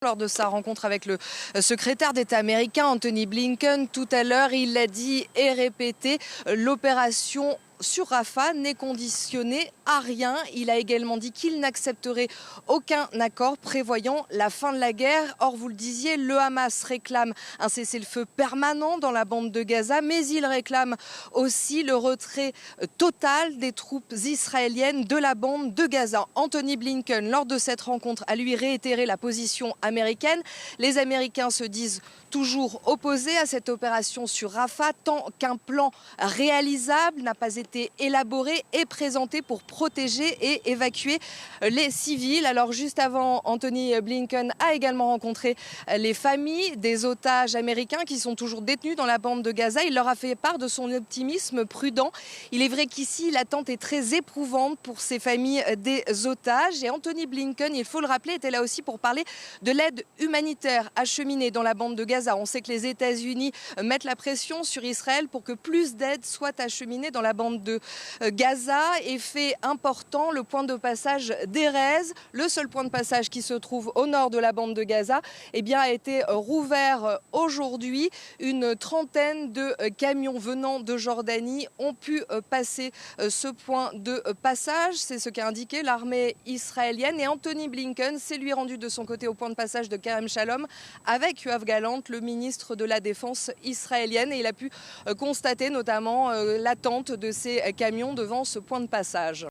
Lors de sa rencontre avec le secrétaire d'État américain Anthony Blinken tout à l'heure, il l'a dit et répété, l'opération sur Rafah n'est conditionnée à rien. Il a également dit qu'il n'accepterait aucun accord prévoyant la fin de la guerre. Or, vous le disiez, le Hamas réclame un cessez-le-feu permanent dans la bande de Gaza, mais il réclame aussi le retrait total des troupes israéliennes de la bande de Gaza. Anthony Blinken, lors de cette rencontre, a lui réitéré la position américaine. Les Américains se disent toujours opposés à cette opération sur Rafah tant qu'un plan réalisable n'a pas été élaboré et présenté pour protéger et évacuer les civils. Alors juste avant, Anthony Blinken a également rencontré les familles des otages américains qui sont toujours détenus dans la bande de Gaza. Il leur a fait part de son optimisme prudent. Il est vrai qu'ici, l'attente est très éprouvante pour ces familles des otages. Et Anthony Blinken, il faut le rappeler, était là aussi pour parler de l'aide humanitaire acheminée dans la bande de Gaza. On sait que les États-Unis mettent la pression sur Israël pour que plus d'aide soit acheminée dans la bande de Gaza. Et fait important, le point de passage d'Erez, le seul point de passage qui se trouve au nord de la bande de Gaza, a été rouvert aujourd'hui. Une trentaine de camions venant de Jordanie ont pu passer ce point de passage. C'est ce qu'a indiqué l'armée israélienne. Et Anthony Blinken s'est lui rendu de son côté au point de passage de Kerem Shalom avec Yoav Gallant, le ministre de la Défense israélienne. Et il a pu constater notamment l'attente de ces camions devant ce point de passage.